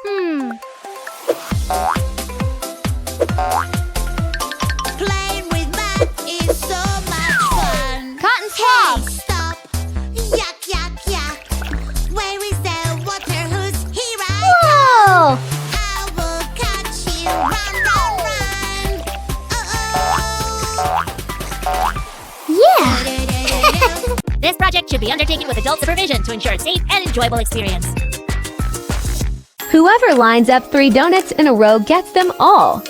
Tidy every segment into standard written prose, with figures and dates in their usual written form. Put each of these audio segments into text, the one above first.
Playing with math is so much fun. Cotton swab. Hey, stop. Yuck, yuck, yuck. Where is the water hose? Here I Whoa! come. I will catch you. Run, run, run. Yeah! This project should be undertaken with adult supervision to ensure a safe and enjoyable experience. Whoever lines up 3 donuts in a row gets them all.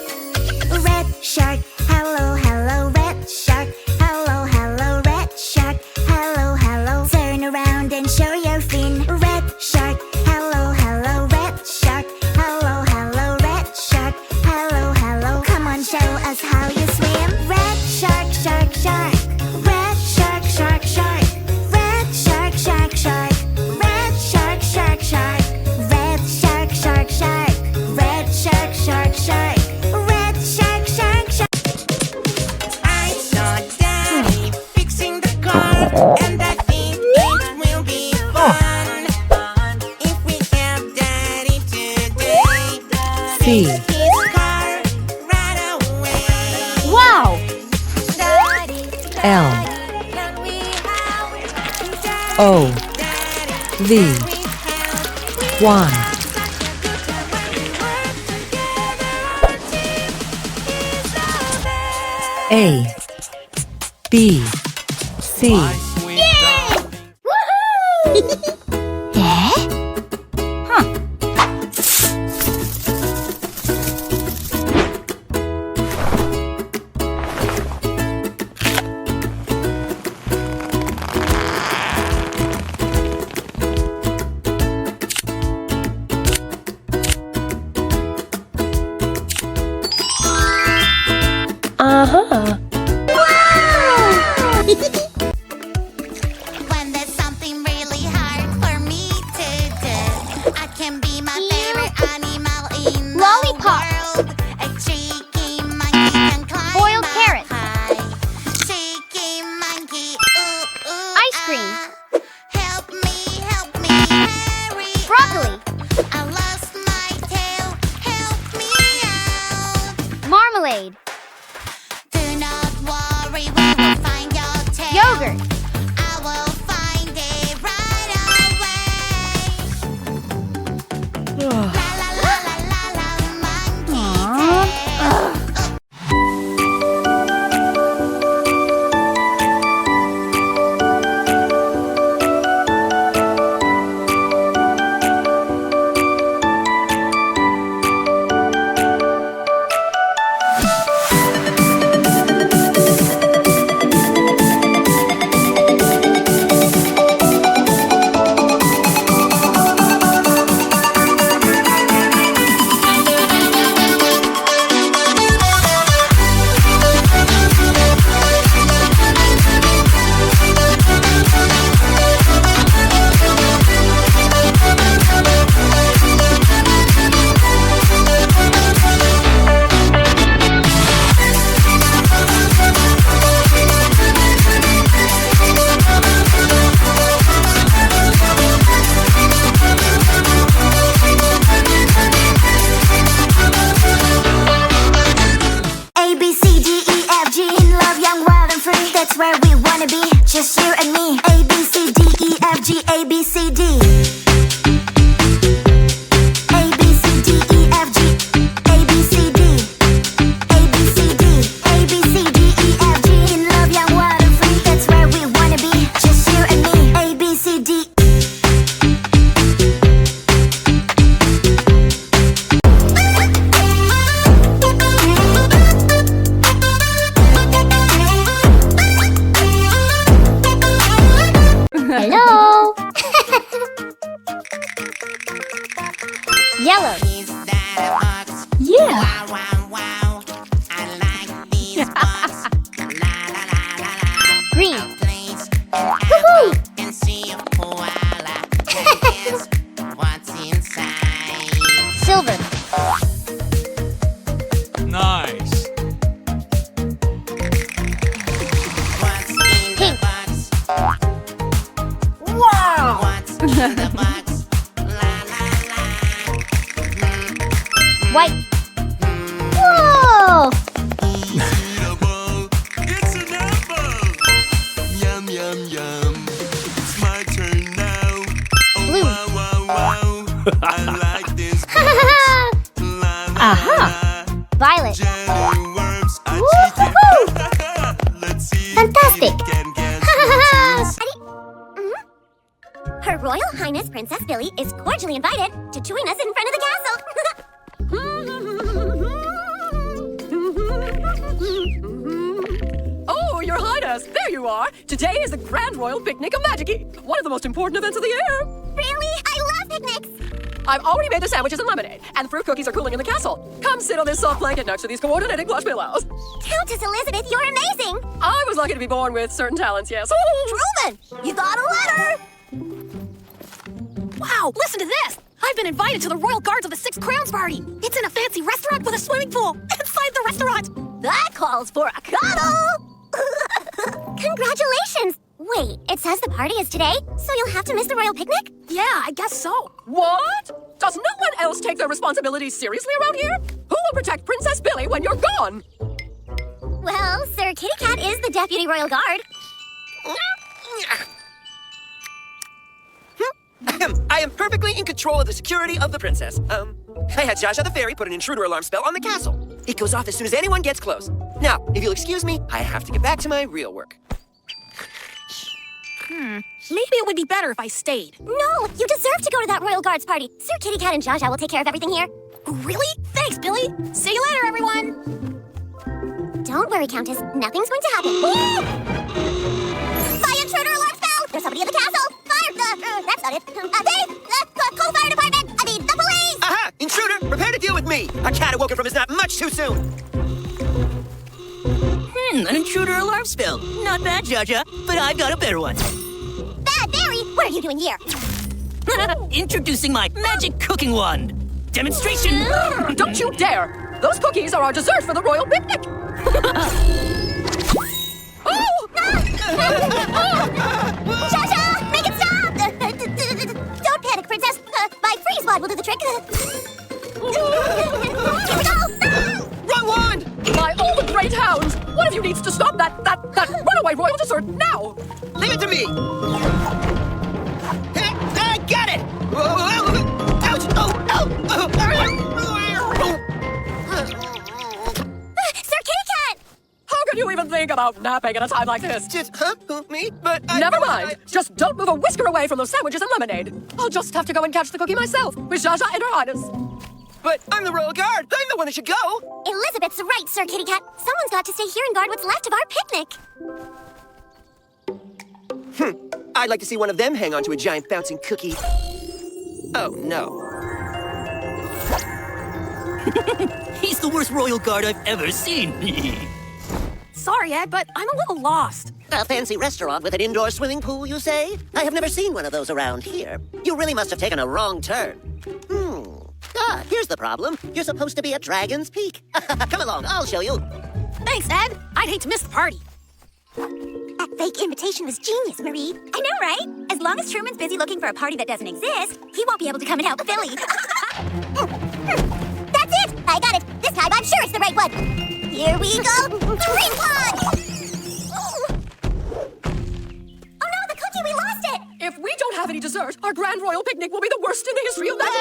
Red shark, hello, hello, red shark, hello, hello, red shark, hello, hello. Turn around and show your fin. Red shark, hello, hello, red shark, hello, hello, red shark, hello, hello. Come on, show us how you swim. Red shark, shark, shark. Red shark, shark, shark. Red shark, shark, shark. Red shark, shark, shark. Red shark, shark, shark. Red shark, shark, shark. Red shark, shark, shark. I saw Daddy fixing the car, and I think it will be fun if we help Daddy today. C. Fix his car right away. Wow! L. Can we help? O. V. Y. A. B. C. When there's something really hard for me to do, I can be my favorite animal in Lollipop. the world. A cheeky monkey can climb Boiled up carrot. high. Cheeky monkey, ooh, ooh, Ice cream. Help me, hurry. Broccoli. I lost my tail, help me out. Marmalade. Do not worry, we will find your tail. Yogurt. I will find it right away. La la la la la la, monkey tail. A, B, C, D, E, F, G. In love, young, wild, and free. That's where we wanna be, just you and me. A, B, C, D, E, F, G, A, B, C, D. A, B, C, D, E, F, G. A, B, C, D. A, B, C, D. A, B, C, D, E, F, G. In love, young, wild, and free. That's where we wanna be, just you and me. A, B, C, D. Hello. Yellow. Is that a box? Yeah. Wow, wow, wow. I like these box. La la la la la. Green. Place Woohoo! and see a koala. Guess what's inside? Silver. Nice. What's in the Pink. box? Wow. What's in the box? La la la. White. Whoa! It's an apple. Yum, yum, yum. It's my turn now. Oh, Blue. wow, wow, wow. I like this. Aha! Violet. Jelly worms are Woo-hoo-hoo. cheating. Let's see Fantastic. if we can get Her Royal Highness Princess Billy is cordially invited to join us in front of the castle. Oh, Your Highness, there you are. Today is the Grand Royal Picnic of Magic, one of the most important events of the year. Really? I love picnics. I've already made the sandwiches and lemonade, and the fruit cookies are cooling in the castle. Come sit on this soft blanket next to these coordinating plush pillows. Countess Elizabeth, you're amazing. I was lucky to be born with certain talents, yes. Truman, you got a letter. Wow, listen to this! I've been invited to the Royal Guards of the Six Crowns party. It's in a fancy restaurant with a swimming pool inside the restaurant. That calls for a cuddle. Congratulations. Wait, it says the party is today, so you'll have to miss the royal picnic? Yeah, I guess so. What? Does no one else take their responsibilities seriously around here? Who will protect Princess Billy when you're gone? Well, Sir Kitty Cat is the deputy royal guard. I am perfectly in control of the security of the princess. I had Jaja the fairy put an intruder alarm spell on the castle. It goes off as soon as anyone gets close. Now, if you'll excuse me, I have to get back to my real work. Maybe it would be better if I stayed. No, you deserve to go to that royal guards party. Sir Kitty Cat and Jaja will take care of everything here. Really? Thanks, Billy. See you later, everyone. Don't worry, Countess. Nothing's going to happen. Fire intruder alarm spell! There's somebody in the castle! Fire! That's not it. Call fire department! I mean, the police! Aha! Intruder, prepare to deal with me! A cat awoken from his nap much too soon! An intruder alarm spell. Not bad, Jaja, but I've got a better one. Bad Barry! What are you doing here? Introducing my magic cooking wand. Demonstration! Don't you dare! Those cookies are our dessert for the royal picnic! Oh! Jaja! Make it stop! Don't panic, princess. My freeze wand will do the trick. Here we go! Wrong wand! My all the great hounds! One of you needs to stop that runaway royal dessert now! Leave it to me! I got it! Ouch! Sir Kitty Cat! How can you even think about napping at a time like this? Just, me? But Never mind. Just don't move a whisker away from those sandwiches and lemonade. I'll just have to go and catch the cookie myself with Jaja and her highness. But I'm the royal guard. I'm the one that should go. Elizabeth's right, Sir Kitty Cat. Someone's got to stay here and guard what's left of our picnic. I'd like to see one of them hang on to a giant bouncing cookie. Oh, no. He's the worst royal guard I've ever seen. Sorry, Ed, but I'm a little lost. A fancy restaurant with an indoor swimming pool, you say? I have never seen one of those around here. You really must have taken a wrong turn. Here's the problem. You're supposed to be at Dragon's Peak. Come along, I'll show you. Thanks, Ed. I'd hate to miss the party. That fake invitation was genius, Marie. I know, right? As long as Truman's busy looking for a party that doesn't exist, he won't be able to come and help Billy. That's it! I got it! This time I'm sure it's the right one! Here we go! Dream pod! Oh no, the cookie, we lost it! If we don't have any dessert, our grand royal picnic will be the worst in the history of magic.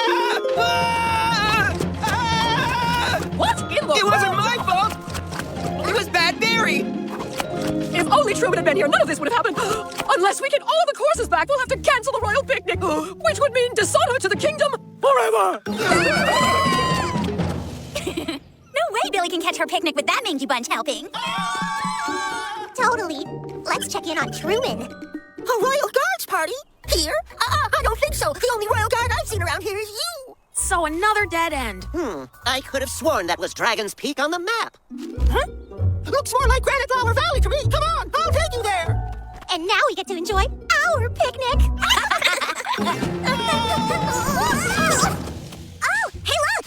What in the It wasn't world? my fault! It was Bad Barry! If only Truman had been here, none of this would have happened. Unless we get all of the courses back, we'll have to cancel the royal picnic, which would mean dishonor to the kingdom forever. No way Billy can catch her picnic with that mangy bunch helping. Totally. Let's check in on Truman. A royal guards party? Here? I don't think so. The only royal guard I've seen around here is you. So another dead end. I could have sworn that was Dragon's Peak on the map. Looks more like Granite Flower Valley to me. Come on, I'll take you there. And now we get to enjoy our picnic. Oh, hey, look!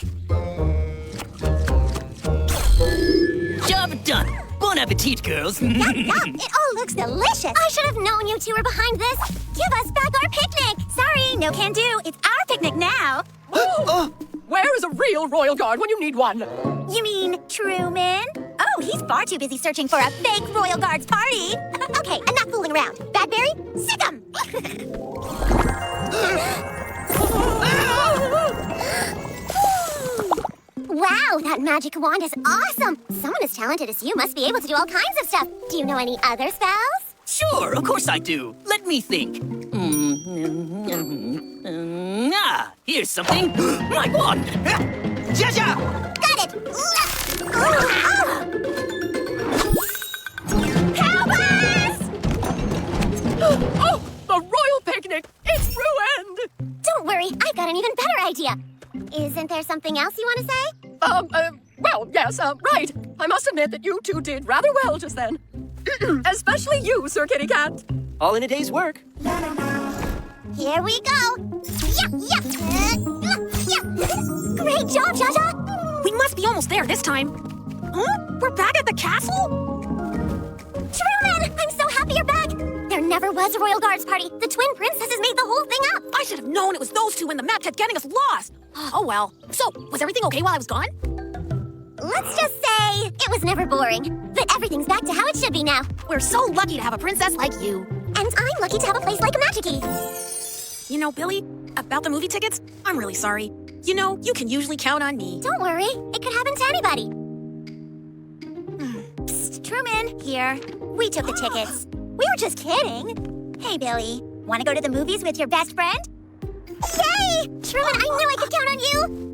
Job done. Bon appetit, girls. Yup, it all looks delicious. I should have known you two were behind this. Give us back our picnic. Sorry, no can do. It's our picnic now. Where is a real royal guard when you need one? You mean Truman? Oh, he's far too busy searching for a fake Royal Guards party. Okay, enough fooling around. Badberry, sick 'em! Wow, that magic wand is awesome! Someone as talented as you must be able to do all kinds of stuff. Do you know any other spells? Sure, of course I do. Let me think. Here's something. My wand. Jaja! Got it! Help us! Oh, the royal picnic! It's ruined! Don't worry, I've got an even better idea. Isn't there something else you want to say? Well, yes, right. I must admit that you two did rather well just then. Especially you, Sir Kitty Cat. All in a day's work. Here we go. Yep. Great job, Jaja. We must be almost there this time. Huh? We're back at the castle? Truman, I'm so happy you're back. There never was a Royal Guards party. The twin princesses made the whole thing up. I should have known it was those two when the map kept getting us lost. Oh well. So, was everything okay while I was gone? Let's just say it was never boring. But everything's back to how it should be now. We're so lucky to have a princess like you. And I'm lucky to have a place like Magic-y. You know, Billy, about the movie tickets, I'm really sorry. You know, you can usually count on me. Don't worry, it could happen to anybody. Psst, Truman, here. We took the tickets. We were just kidding. Hey, Billy, want to go to the movies with your best friend? Yay! Truman, I knew I could count on you.